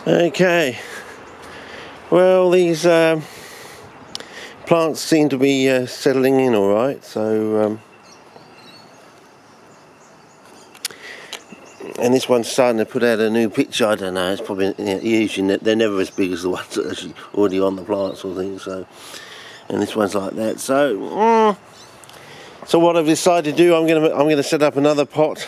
Okay, well these plants seem to be settling in alright, so and this one's starting to put out a new picture. I don't know, it's probably usually they're never as big as the ones that are actually already on the plants or things, so, and this one's like that. So so what I've decided to do, I'm gonna set up another pot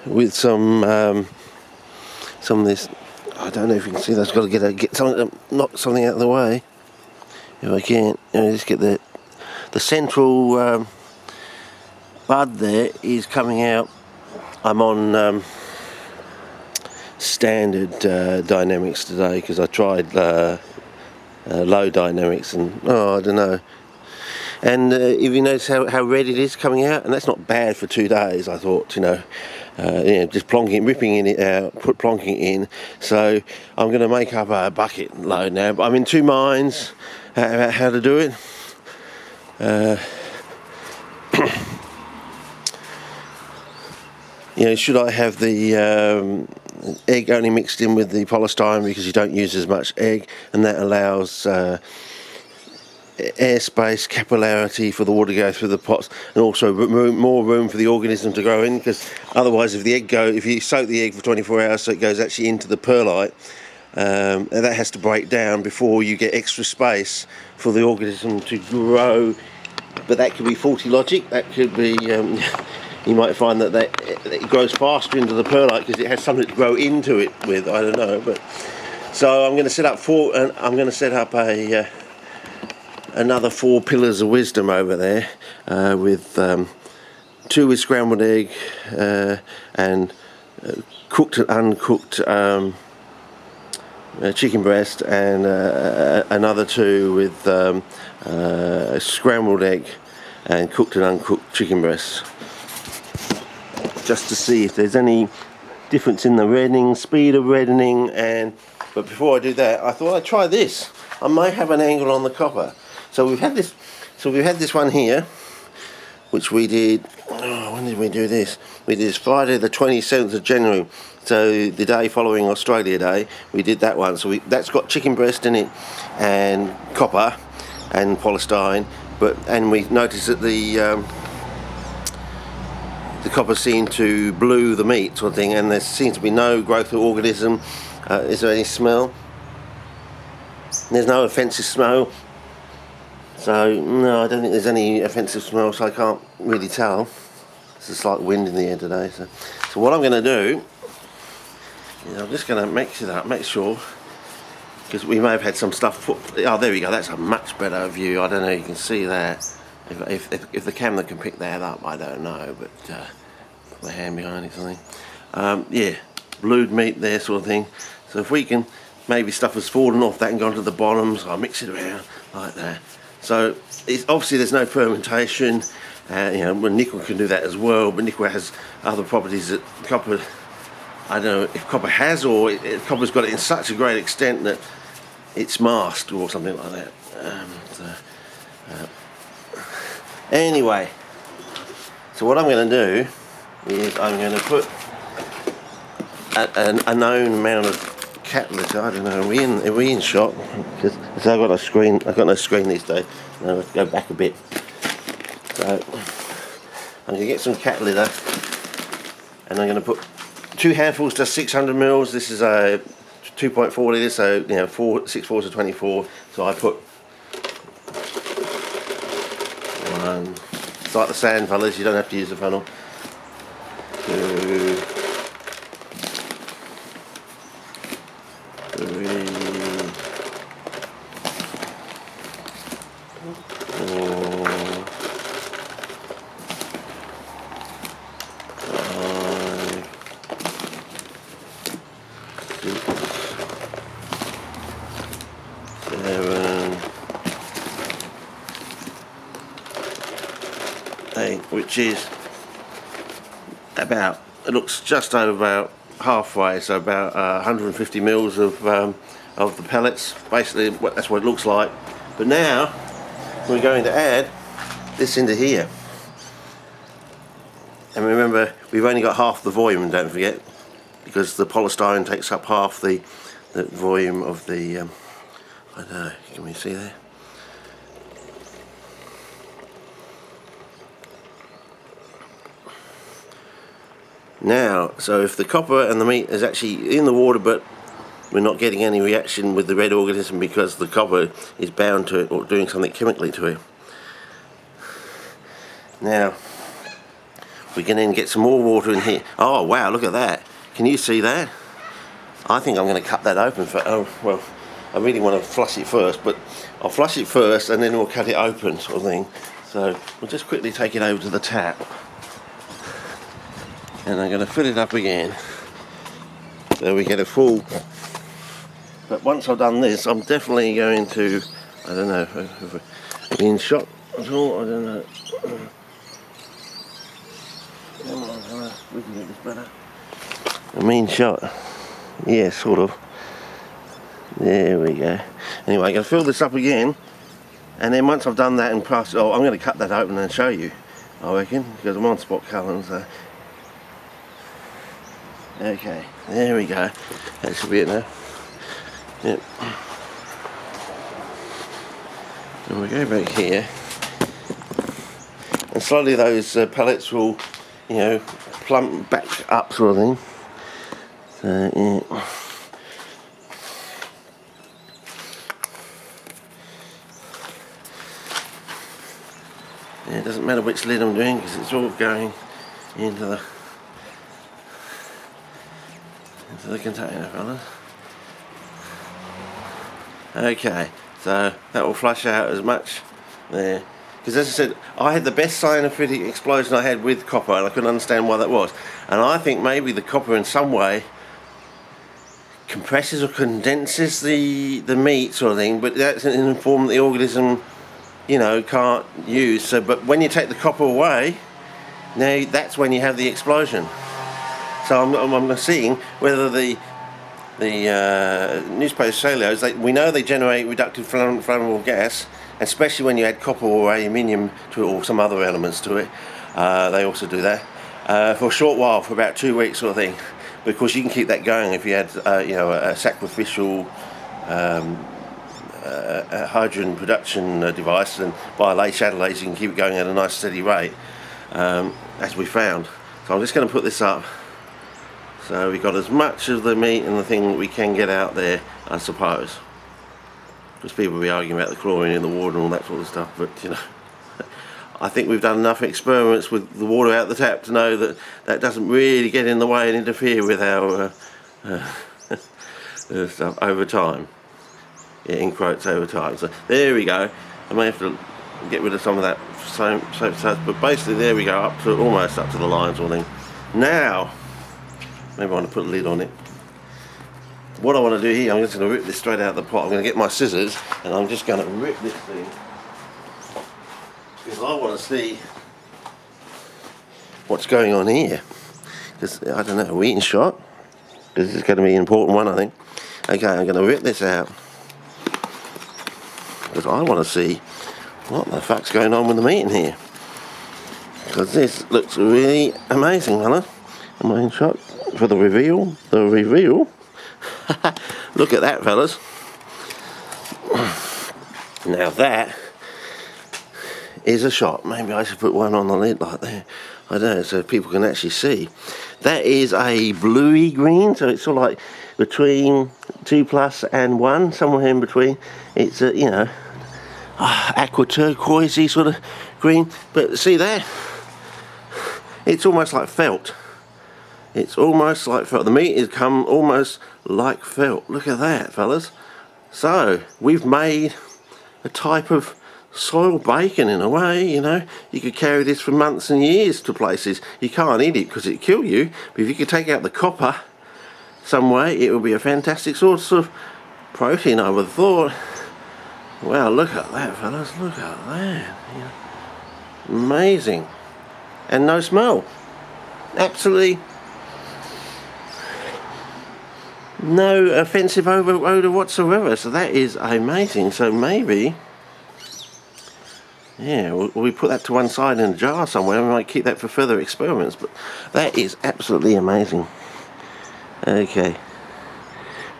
with some of this. I don't know if you can see that. I've got to get something, knock something out of the way. If I can't, just get the central bud there is coming out. I'm on standard dynamics today because I tried low dynamics and I don't know. And if you notice how red it is coming out, and that's not bad for 2 days. I thought, just plonking, ripping it out, plonking it in. So I'm going to make up a bucket load now. But I'm in two minds about how to do it. Should I have the egg only mixed in with the polystyrene because you don't use as much egg, and that allows airspace, capillarity for the water to go through the pots, and also more room for the organism to grow in, because otherwise if you soak the egg for 24 hours so it goes actually into the perlite, and that has to break down before you get extra space for the organism to grow. But that could be faulty logic. That could be you might find that it grows faster into the perlite because it has something to grow into it with. I don't know, but so I'm going to set up another 4 pillars of wisdom over there, with 2 with scrambled egg and cooked and uncooked chicken breast, and another 2 with scrambled egg and cooked and uncooked chicken breast, just to see if there's any difference in the reddening, speed of reddening. But before I do that, I thought I'd try this. I may have an angle on the copper. So we've had this one here, which we did. When did we do this? We did this Friday the 27th of January. So the day following Australia Day, we did that one. So that's got chicken breast in it, and copper, and polystyrene. And we noticed that the copper seemed to blue the meat sort of thing, and there seems to be no growth of organism. Is there any smell? There's no offensive smell. So no, I don't think there's any offensive smell, so I can't really tell. There's a slight wind in the air today. So what I'm going to do is I'm just going to mix it up, make sure, because we may have had some stuff put. Oh, there we go. That's a much better view. I don't know if you can see that. If the camera can pick that up, I don't know, but put my hand behind it, something. Yeah, blued meat there, sort of thing. So if we can, maybe stuff has fallen off that and gone to the bottom, so I'll mix it around like that. So obviously there's no fermentation. When nickel can do that as well, but nickel has other properties that copper, I don't know if copper has, or copper's got it in such a great extent that it's masked or something like that. Anyway, so what I'm going to do is I'm going to put a known amount of cat litter. I don't know. Are we in shot? Because I've got no screen. I've got no screen these days. I have to go back a bit. So I'm going to get some cat litter, and I'm going to put 2 handfuls to 600 mils. This is a 2.4 litres, so 6 fours are 24. So I put 1. It's like the sand funnels. You don't have to use the funnel. 2, 3, 4, 5, 6, 7, 8, which is about, it looks just over about halfway, so about 150 mils of the pellets. Basically, that's what it looks like. But now we're going to add this into here. And remember, we've only got half the volume, don't forget. because the polystyrene takes up half the volume of the, I don't know, can we see there? Now, so if the copper and the meat is actually in the water, but we're not getting any reaction with the red organism because the copper is bound to it or doing something chemically to it. Now, we can then get some more water in here. Oh wow, look at that. Can you see that? I think I'm going to cut that open for, oh well, I really want to flush it first, but I'll flush it first and then we'll cut it open sort of thing. So we'll just quickly take it over to the tap. And I'm going to fill it up again so we get a full. But once I've done this, I'm definitely going to, I don't know, in shot at all, I don't know. Come on, we can get this better. A mean shot. Yeah, sort of. There we go. Anyway, I'm going to fill this up again, and then once I've done that and passed, oh, I'm going to cut that open and show you, I reckon, because I'm on spot colour, so. Okay, there we go. That should be it now. Yep. And we go back here, and slowly those pellets will, you know, plump back up, sort of thing. So yeah. Yeah, it doesn't matter which lid I'm doing because it's all going into the container, fellas. Okay, so that will flush out as much there. Because as I said, I had the best scientific explosion I had with copper, and I couldn't understand why that was. And I think maybe the copper in some way compresses or condenses the meat sort of thing, but that's in a form that the organism, you know, can't use. So, but when you take the copper away, now that's when you have the explosion. So I'm seeing whether the newspaper cellulose, we know they generate reductive flammable gas, especially when you add copper or aluminium to it or some other elements to it. They also do that for a short while, for about 2 weeks sort of thing, because you can keep that going if you had you know, a sacrificial hydrogen production device, and by a shadow laser you can keep it going at a nice steady rate, as we found. So I'm just going to put this up. So we've got as much of the meat and the thing that we can get out there, I suppose. Because people will be arguing about the chlorine in the water and all that sort of stuff, but you know, I think we've done enough experiments with the water out the tap to know that that doesn't really get in the way and interfere with our stuff over time. Yeah, in quotes, over time. So there we go. I may have to get rid of some of that soap stuff, but basically there we go, up to almost up to the lines or thing. Now, maybe I want to put a lid on it. What I want to do here, I'm just going to rip this straight out of the pot. I'm going to get my scissors and I'm just going to rip this thing, because I want to see what's going on here. Because I don't know, are we in shot? Because this is going to be an important one, I think. Okay, I'm going to rip this out because I want to see what the fuck's going on with the meat in here. Because this looks really amazing, fella. Am I in shot for the reveal? The reveal. Look at that, fellas. Now that is a shot. Maybe I should put one on the lid like that. I don't know, so people can actually see. That is a bluey green, so it's sort of like between 2+ and 1, somewhere in between. It's a, you know, aqua turquoisey sort of green. But see there? It's almost like felt. It's almost like felt. The meat has come almost like felt. Look at that, fellas. So we've made a type of soil bacon in a way, you know. You could carry this for months and years to places. You can't eat it because it'd kill you, but if you could take out the copper some way, it would be a fantastic source of protein, I would have thought. Wow, look at that, fellas. Look at that. Yeah. Amazing. And no smell. Absolutely no offensive odour whatsoever. So that is amazing. So maybe, yeah, we put that to one side in a jar somewhere. We might keep that for further experiments. But that is absolutely amazing. Okay.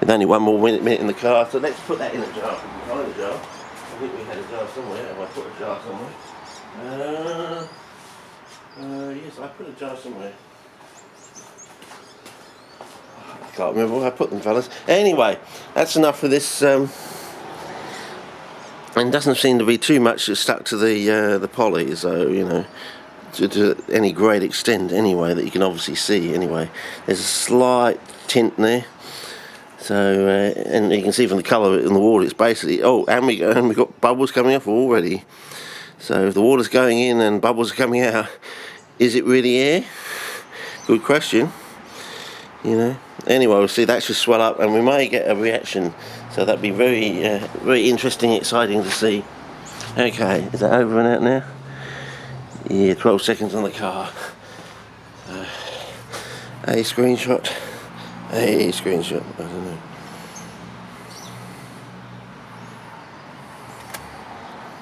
With only one more minute in the car, so let's put that in a jar. Behind a jar. I think we had a jar somewhere. Have I put a jar somewhere? Yes, I put a jar somewhere. I can't remember where I put them, fellas. Anyway, that's enough for this. And doesn't seem to be too much stuck to the poly, so you know, to any great extent anyway that you can obviously see. Anyway, there's a slight tint there. So and you can see from the colour in the water, it's basically and we got bubbles coming off already. So if the water's going in and bubbles are coming out, is it really air? Good question. You know. Anyway, we'll see that should swell up, and we may get a reaction. So that'd be very, very interesting, exciting to see. Okay, is that over and out now? Yeah, 12 seconds on the car. A screenshot. I don't know.